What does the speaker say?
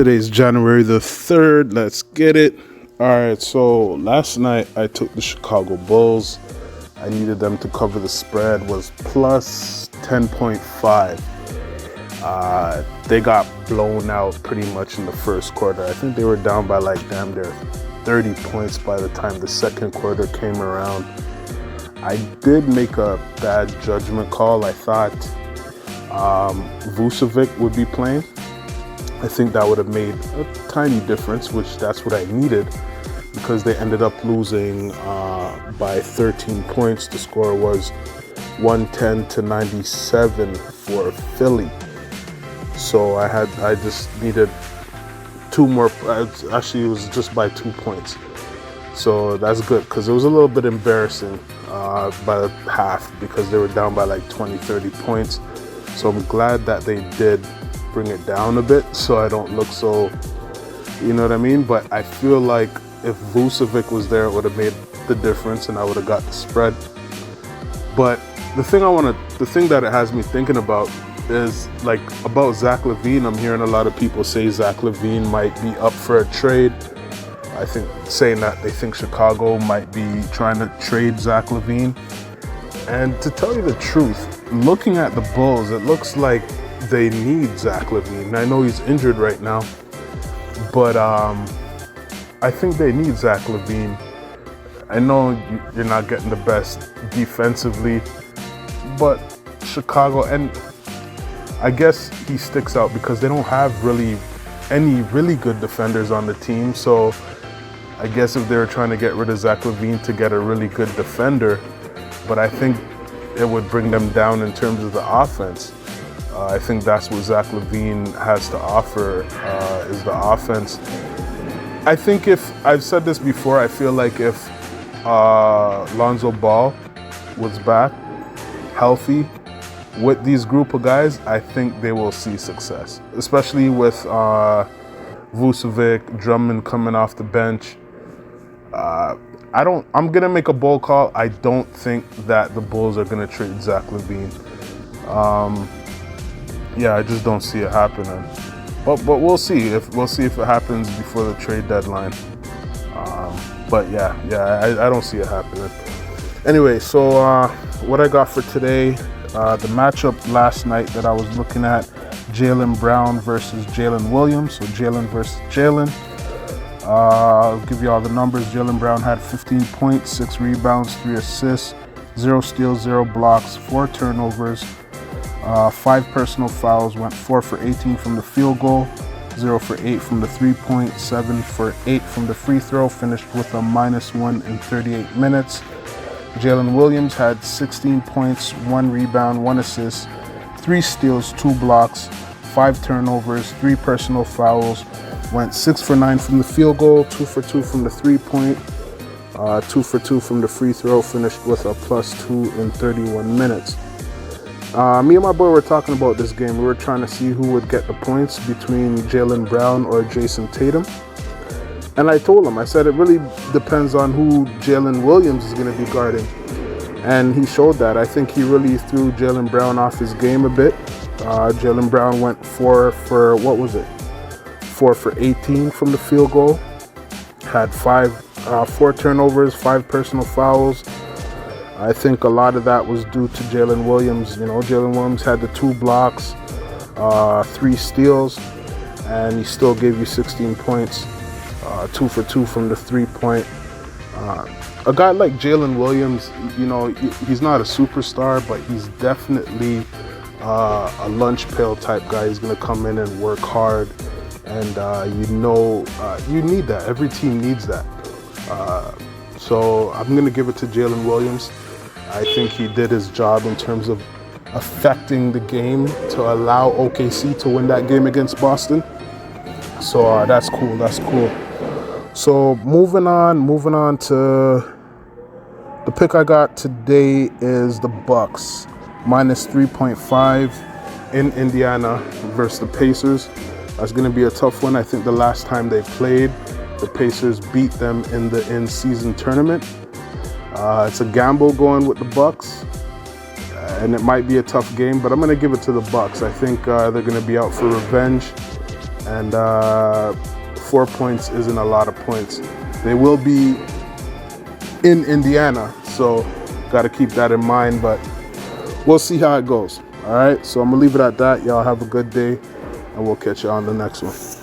Today's January the 3rd. Let's get it. All right, so last night I took the Chicago Bulls. I needed them to cover the spread, was plus 10.5. They got blown out pretty much in the first quarter. I think they were down by like damn near 30 points by the time the second quarter came around. I did make a bad judgment call. I thought Vucevic would be playing. I think that would have made a tiny difference, which that's what I needed, because they ended up losing by 13 points. The score was 110-97 for Philly. So I just needed two more. Actually, it was just by 2 points. So that's good, because it was a little bit embarrassing by the half, because they were down by like 20-30 points. So I'm glad that they did bring it down a bit so I don't look so, you know what I mean? But I feel like if Vucevic was there, it would have made the difference and I would have got the spread. But the thing that it has me thinking about is like about Zach Lavine. I'm hearing a lot of people say Zach Lavine might be up for a trade. I think saying that they think Chicago might be trying to trade Zach Lavine. And to tell you the truth, looking at the Bulls, it looks like they need Zach Lavine. I know he's injured right now, but I think they need Zach Lavine. I know you're not getting the best defensively, but Chicago, and I guess he sticks out because they don't have really any really good defenders on the team. So I guess if they were trying to get rid of Zach Lavine to get a really good defender, but I think it would bring them down in terms of the offense. I think that's what Zach Lavine has to offer, is the offense. I think I've said this before, I feel like if Lonzo Ball was back, healthy, with these group of guys, I think they will see success. Especially with Vucevic, Drummond coming off the bench. I'm going to make a bold call. I don't think that the Bulls are going to trade Zach Lavine. Yeah, I just don't see it happening. But we'll see if it happens before the trade deadline. But yeah, I don't see it happening. Anyway, so what I got for today, the matchup last night that I was looking at, Jaylen Brown versus Jalen Williams. So Jalen versus Jalen. I'll give you all the numbers. Jaylen Brown had 15 points, 6 rebounds, 3 assists, 0 steals, 0 blocks, 4 turnovers. 5 personal fouls, went 4 for 18 from the field goal, 0 for 8 from the 3-point, 7 for 8 from the free throw, finished with a -1 in 38 minutes. Jalen Williams had 16 points, 1 rebound, 1 assist, 3 steals, 2 blocks, 5 turnovers, 3 personal fouls, went 6 for 9 from the field goal, 2 for 2 from the 3-point, 2 for 2 from the free throw, finished with a +2 in 31 minutes. Me and my boy were talking about this game. We were trying to see who would get the points between Jaylen Brown or Jason Tatum. And I told him, I said it really depends on who Jalen Williams is going to be guarding. And he showed that. I think he really threw Jaylen Brown off his game a bit. Jaylen Brown went 4 for 18 from the field goal. Had 4 turnovers, 5 personal fouls. I think a lot of that was due to Jalen Williams. You know, Jalen Williams had the 2 blocks, 3 steals, and he still gave you 16 points, 2 for 2 from the 3-point. A guy like Jalen Williams, you know, he's not a superstar, but he's definitely a lunch pail type guy. He's going to come in and work hard, and you need that. Every team needs that. So I'm going to give it to Jalen Williams. I think he did his job in terms of affecting the game to allow OKC to win that game against Boston. So that's cool. So moving on to the pick I got today is the Bucks -3.5 in Indiana versus the Pacers. That's going to be a tough one. I think the last time they played, the Pacers beat them in the in-season tournament. It's a gamble going with the Bucks, and it might be a tough game, but I'm going to give it to the Bucks. I think they're going to be out for revenge. and 4 points isn't a lot of points. They will be in Indiana, so got to keep that in mind, but we'll see how it goes. All right, so I'm gonna leave it at that. Y'all have a good day, and we'll catch you on the next one.